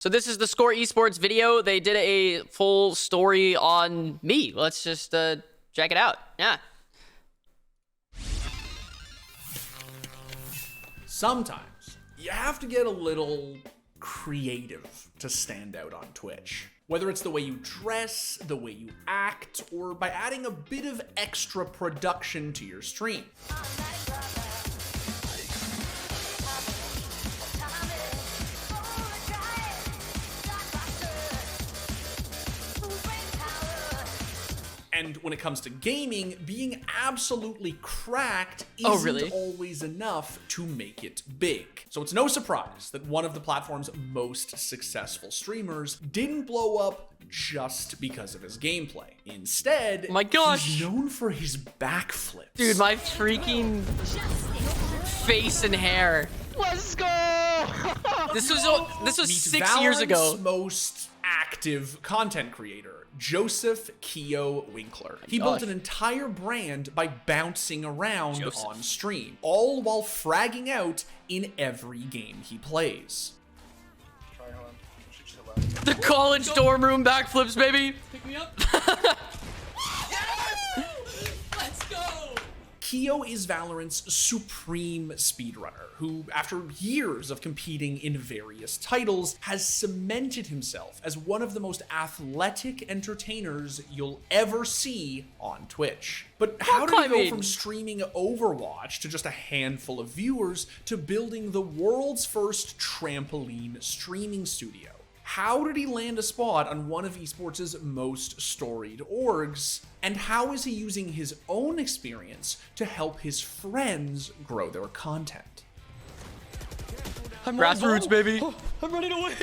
So this is theScore Esports video. They did a full story on me. Let's just check it out. Yeah. Sometimes you have to get a little creative to stand out on Twitch. Whether it's the way you dress, the way you act, or by adding a bit of extra production to your stream. And when it comes to gaming, being absolutely cracked isn't always enough to make it big. So it's no surprise that one of the platform's most successful streamers didn't blow up just because of his gameplay. Instead, he's known for his backflips. Dude, my freaking face and hair. Let's go! This was 6 years ago. Valorant's most active content creator, Joseph Keeoh Winkler. He built an entire brand by bouncing around on stream, all while fragging out in every game he plays. The college dorm room backflips, baby. Pick me up. Let's go. Keeoh is Valorant's supreme speedrunner, who, after years of competing in various titles, has cemented himself as one of the most athletic entertainers you'll ever see on Twitch. But how did he go from streaming Overwatch to just a handful of viewers to building the world's first trampoline streaming studio? How did he land a spot on one of esports' most storied orgs? And how is he using his own experience to help his friends grow their content? Grassroots, baby. Oh, I'm running away.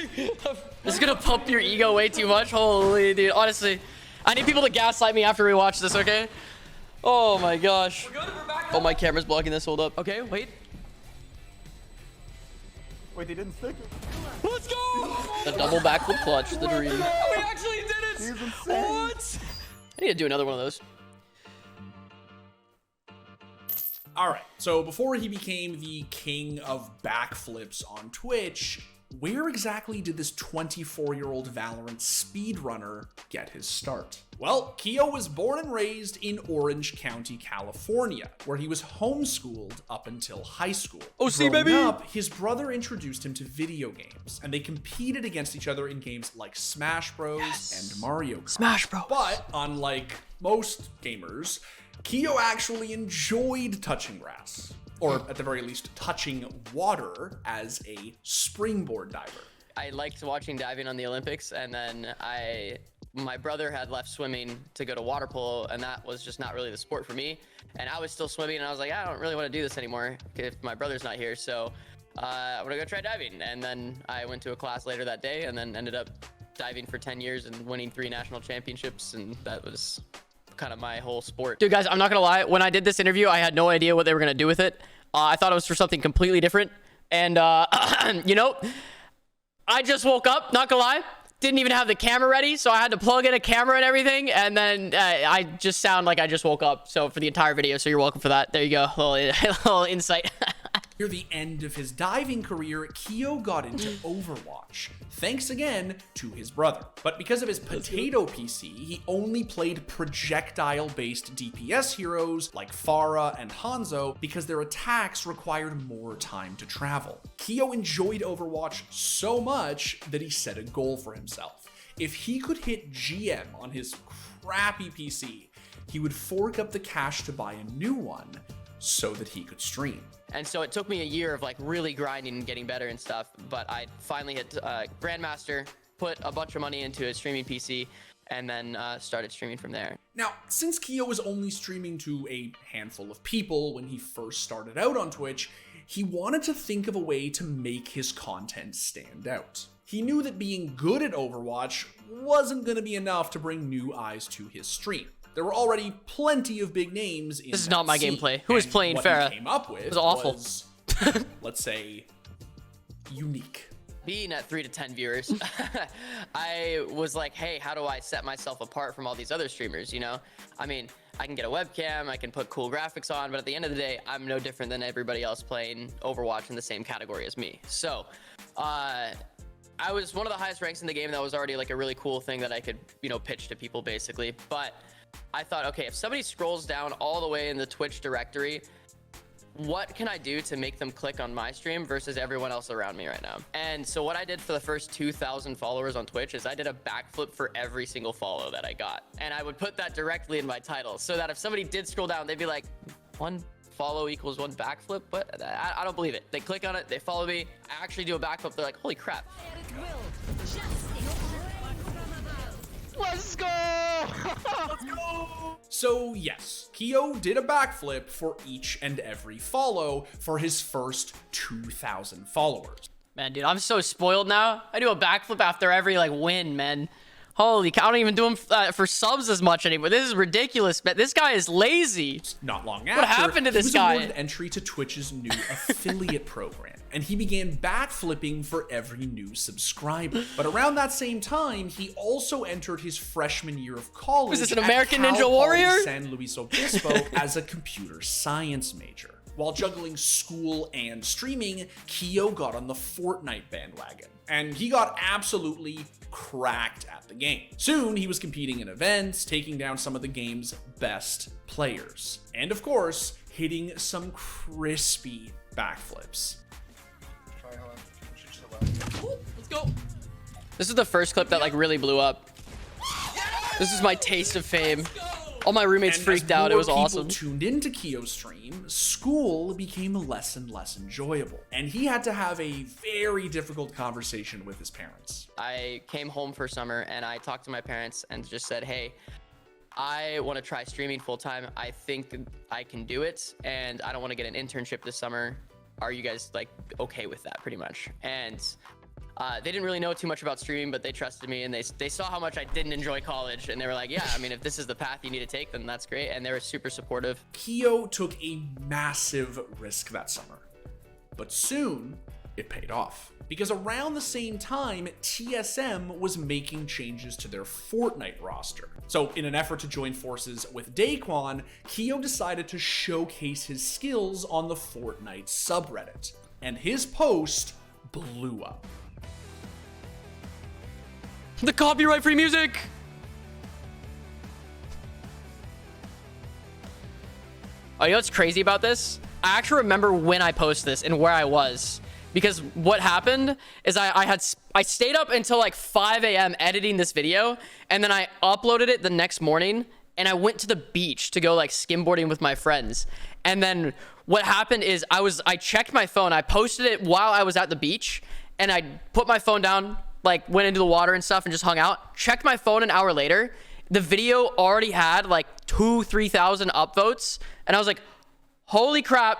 This is gonna pump your ego way too much. Holy dude, honestly. I need people to gaslight me after we watch this, okay? Oh my gosh. Oh, my camera's blocking this. Hold up. Okay, wait. Wait, they didn't stick it. Let's go! The double backflip clutch, the dream. We actually did it! He's insane. What? I need to do another one of those. All right, so before he became the king of backflips on Twitch, where exactly did this 24-year-old Valorant speedrunner get his start? Well, Keeoh was born and raised in Orange County, California, where he was homeschooled up until high school. OC, baby! Growing up, his brother introduced him to video games, and they competed against each other in games like Smash Bros. And Mario Kart. Smash Bros. But unlike most gamers, Keeoh actually enjoyed touching grass, or at the very least, touching water as a springboard diver. I liked watching diving on the Olympics, and then my brother had left swimming to go to water polo, and that was just not really the sport for me. And I was still swimming, and I was like, I don't really want to do this anymore if my brother's not here, so I'm gonna go try diving. And then I went to a class later that day, and then ended up diving for 10 years and winning 3 national championships, and that was kind of my whole sport. Dude, guys, I'm not gonna lie. When I did this interview, I had no idea what they were gonna do with it. I thought it was for something completely different. And, you know, I just woke up, not gonna lie. Didn't even have the camera ready, so I had to plug in a camera and everything. And then I just sound like I just woke up. So for the entire video, so you're welcome for that. There you go, a little insight. Near the end of his diving career, Keeoh got into Overwatch, thanks again to his brother. But because of his potato PC, he only played projectile-based DPS heroes like Pharah and Hanzo because their attacks required more time to travel. Keeoh enjoyed Overwatch so much that he set a goal for himself. If he could hit GM on his crappy PC, he would fork up the cash to buy a new one so that he could stream. And so it took me a year of like really grinding and getting better and stuff, but I finally hit Grandmaster, put a bunch of money into a streaming PC, and then started streaming from there. Now, since Keeoh was only streaming to a handful of people when he first started out on Twitch, he wanted to think of a way to make his content stand out. He knew that being good at Overwatch wasn't going to be enough to bring new eyes to his stream. There were already plenty of big names in This is not my scene, gameplay. Who was playing Pharah? What he came up with was awful. Let's say, unique. Being at 3 to 10 viewers, I was like, hey, how do I set myself apart from all these other streamers, you know? I mean, I can get a webcam, I can put cool graphics on, but at the end of the day, I'm no different than everybody else playing Overwatch in the same category as me. So, I was one of the highest ranks in the game. That was already like a really cool thing that I could, you know, pitch to people basically. But I thought, okay, if somebody scrolls down all the way in the Twitch directory, what can I do to make them click on my stream versus everyone else around me right now? And so what I did for the first 2,000 followers on Twitch is I did a backflip for every single follow that I got. And I would put that directly in my title so that if somebody did scroll down, they'd be like, one follow equals one backflip. But I don't believe it. They click on it, they follow me. I actually do a backflip. They're like, holy crap. Let's go! Let's go! So yes, Keeoh did a backflip for each and every follow for his first 2,000 followers. Man, dude, I'm so spoiled now. I do a backflip after every like win, man. Holy cow, I don't even do them for subs as much anymore. This is ridiculous, man. This guy is lazy. Not long after, what happened to this guy? He was awarded entry to Twitch's new affiliate program, and he began backflipping for every new subscriber. But around that same time, he also entered his freshman year of college. Was this an at American Cal Ninja Poly Warrior? San Luis Obispo as a computer science major. While juggling school and streaming, Keeoh got on the Fortnite bandwagon, and he got absolutely cracked at the game. Soon, he was competing in events, taking down some of the game's best players, and of course, hitting some crispy backflips. Let's go. This is the first clip that like really blew up. This is my taste of fame. All my roommates freaked out. It was awesome. As more people tuned into Keeoh's stream, school became less and less enjoyable, and he had to have a very difficult conversation with his parents. I came home for summer and I talked to my parents and just said, hey, I want to try streaming full time. I think I can do it, and I don't want to get an internship this summer. Are you guys like okay with that, pretty much? And they didn't really know too much about streaming, but they trusted me, and they saw how much I didn't enjoy college, and they were like, yeah, I mean, if this is the path you need to take, then that's great. And they were super supportive. Keeoh took a massive risk that summer, but soon it paid off. Because around the same time, TSM was making changes to their Fortnite roster. So in an effort to join forces with Daquan, Keeoh decided to showcase his skills on the Fortnite subreddit, and his post blew up. The copyright-free music. Oh, you know what's crazy about this? I actually remember when I posted this and where I was. Because what happened is I stayed up until like 5 a.m. editing this video, and then I uploaded it the next morning, and I went to the beach to go like skimboarding with my friends. And then what happened is I checked my phone. I posted it while I was at the beach, and I put my phone down, like went into the water and stuff and just hung out. Checked my phone an hour later. The video already had like 3,000 upvotes, and I was like, holy crap.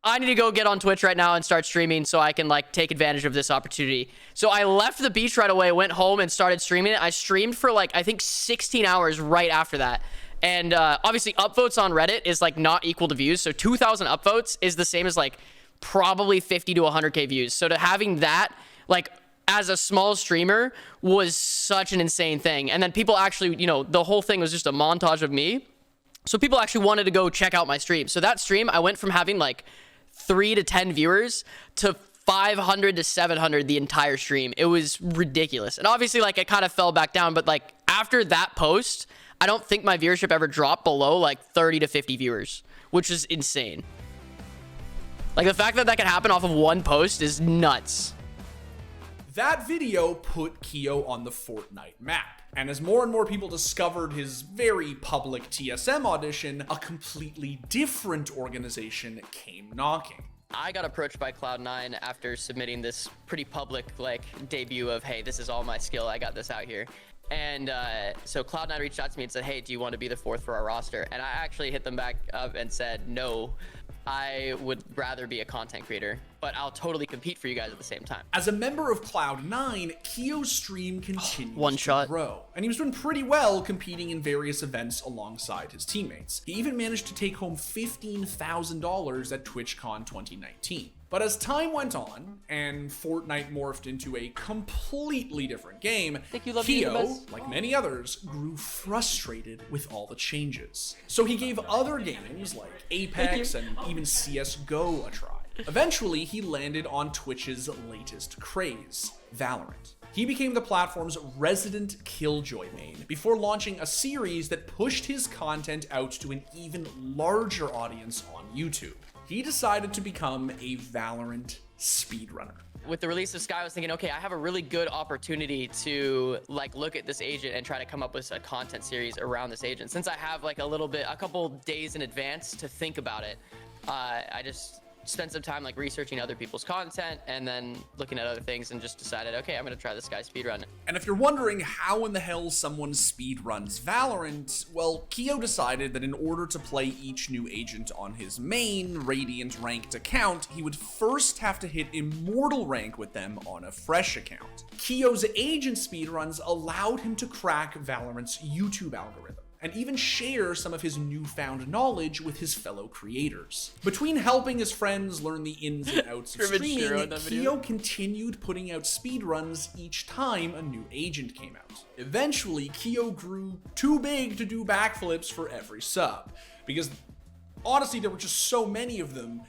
I need to go get on Twitch right now and start streaming so I can like take advantage of this opportunity. So I left the beach right away, went home and started streaming it. I streamed for like, I think 16 hours right after that. And obviously upvotes on Reddit is like not equal to views. So 2,000 upvotes is the same as like probably 50 to 100K views. So to having that like as a small streamer was such an insane thing. And then people actually, you know, the whole thing was just a montage of me. So people actually wanted to go check out my stream. So that stream, I went from having like 3 to 10 viewers to 500 to 700 the entire stream. It was ridiculous. And obviously like it kind of fell back down, but like after that post, I don't think my viewership ever dropped below like 30 to 50 viewers, which is insane. Like the fact that that can happen off of one post is nuts. That video put Keeoh on the Fortnite map, and as more and more people discovered his very public TSM audition, a completely different organization came knocking. I got approached by Cloud9 after submitting this pretty public like debut of, hey, this is all my skill, I got this out here. And so Cloud9 reached out to me and said, hey, do you want to be the fourth for our roster? And I actually hit them back up and said, no, I would rather be a content creator, but I'll totally compete for you guys at the same time. As a member of Cloud9, Keeoh's stream continued One shot. to grow, and he was doing pretty well competing in various events alongside his teammates. He even managed to take home $15,000 at TwitchCon 2019. But as time went on, and Fortnite morphed into a completely different game, Keeoh, like many others, grew frustrated with all the changes. So he gave other games like Apex and even CSGO a try. Eventually, he landed on Twitch's latest craze, Valorant. He became the platform's resident killjoy main before launching a series that pushed his content out to an even larger audience on YouTube. He decided to become a Valorant speedrunner. With the release of Sky, I was thinking, okay, I have a really good opportunity to like look at this agent and try to come up with a content series around this agent. Since I have like a couple days in advance to think about it, I just spent some time like researching other people's content and then looking at other things and just decided, okay, I'm gonna try this guy's speedrun. And if you're wondering how in the hell someone speedruns Valorant, well, Keeoh decided that in order to play each new agent on his main Radiant ranked account, he would first have to hit Immortal rank with them on a fresh account. Keeoh's agent speedruns allowed him to crack Valorant's YouTube algorithm and even share some of his newfound knowledge with his fellow creators. Between helping his friends learn the ins and outs of streaming, Keeoh continued putting out speedruns each time a new agent came out. Eventually, Keeoh grew too big to do backflips for every sub, because honestly, there were just so many of them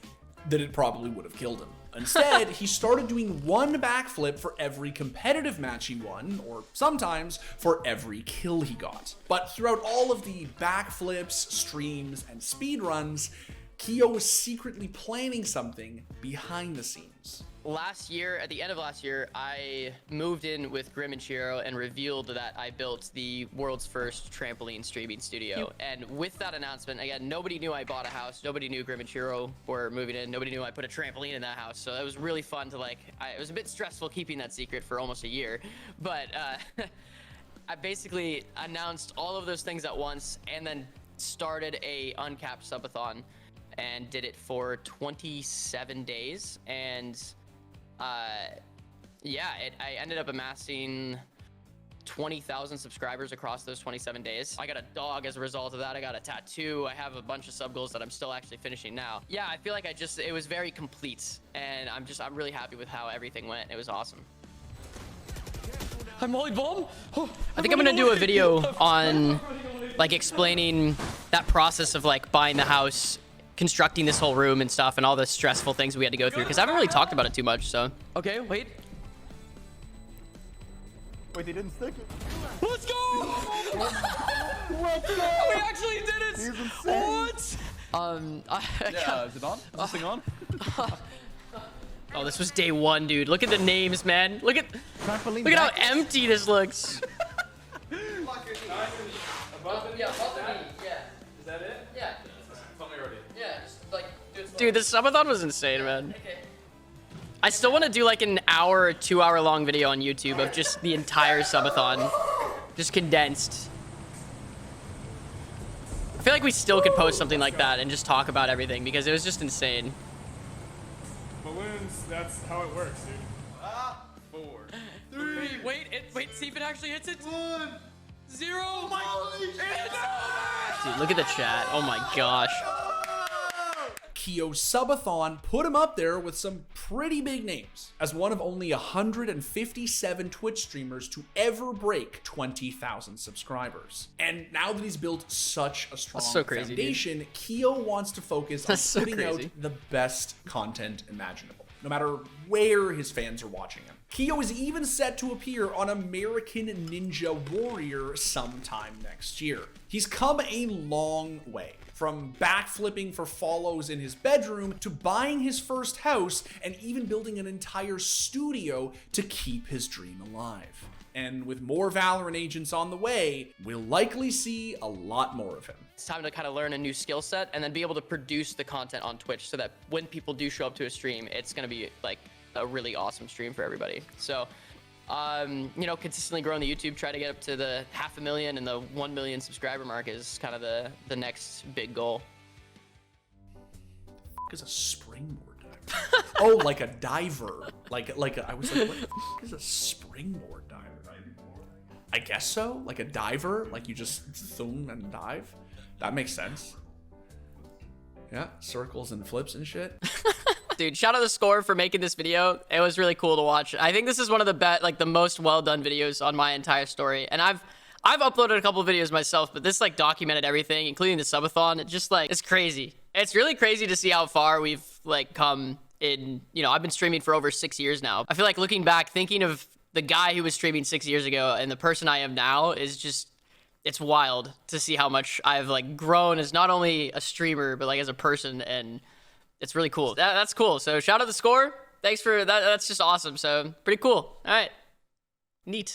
that it probably would have killed him. Instead, he started doing one backflip for every competitive match he won, or sometimes for every kill he got. But throughout all of the backflips, streams, and speedruns, Keeoh was secretly planning something behind the scenes. Last year, at the end of last year, I moved in with Grim and Chiro and revealed that I built the world's first trampoline streaming studio. And with that announcement, again, nobody knew I bought a house. Nobody knew Grim and Chiro were moving in. Nobody knew I put a trampoline in that house. So it was really fun to it was a bit stressful keeping that secret for almost a year. But I basically announced all of those things at once and then started a uncapped subathon and did it for 27 days. And yeah, I ended up amassing 20,000 subscribers across those 27 days. I got a dog as a result of that. I got a tattoo. I have a bunch of sub goals that I'm still actually finishing now. Yeah, I feel like it was very complete, and I'm really happy with how everything went. It was awesome. I'm Molly Bomb. Oh, I think I'm gonna do a video on like explaining that process of like buying the house, constructing this whole room and stuff, and all the stressful things we had to go through, because I haven't really talked about it too much. So okay, wait, they didn't stick it. let's go. Let's go! We actually did it. He's insane. What? Yeah, is it on? Is this thing on? oh, this was day one, dude. Look at the names, man. Look at Trampoline how back. empty this looks. Dude, this subathon was insane, man. I still want to do like an hour or 2 hour long video on YouTube of just the entire subathon, just condensed. I feel like we still could post something like that and just talk about everything, because it was just insane. Balloons, that's how it works, dude. 4, Wait, see if it actually hits it. 1. 0. Dude, look at the chat. Oh my gosh. Keeoh's subathon put him up there with some pretty big names, as one of only 157 Twitch streamers to ever break 20,000 subscribers. And now that he's built such a strong foundation, Keeoh wants to focus on putting out the best content imaginable, no matter where his fans are watching him. Keeoh is even set to appear on American Ninja Warrior sometime next year. He's come a long way, from backflipping for follows in his bedroom to buying his first house and even building an entire studio to keep his dream alive. And with more Valorant agents on the way, we'll likely see a lot more of him. It's time to kind of learn a new skill set and then be able to produce the content on Twitch so that when people do show up to a stream, it's going to be like a really awesome stream for everybody. So, you know, consistently growing the YouTube, try to get up to the 500,000 and the 1 million subscriber mark is kind of the next big goal. Is a springboard diver? Oh, like a diver. I was like, what the is a springboard diver? I guess so. Like a diver, like you just zoom and dive. That makes sense. Yeah, circles and flips and shit. Dude, shout out theScore for making this video. It was really cool to watch. I think this is one of the most well done videos on my entire story. And I've uploaded a couple of videos myself, but this like documented everything, including the subathon. It just like, it's crazy. It's really crazy to see how far we've like come in, you know, I've been streaming for over 6 years now. I feel like looking back, thinking of the guy who was streaming 6 years ago and the person I am now is just, it's wild to see how much I've like grown as not only a streamer, but like as a person. And it's really cool. That's cool. So shout out theScore. Thanks for that. That's just awesome. So pretty cool. All right. Neat.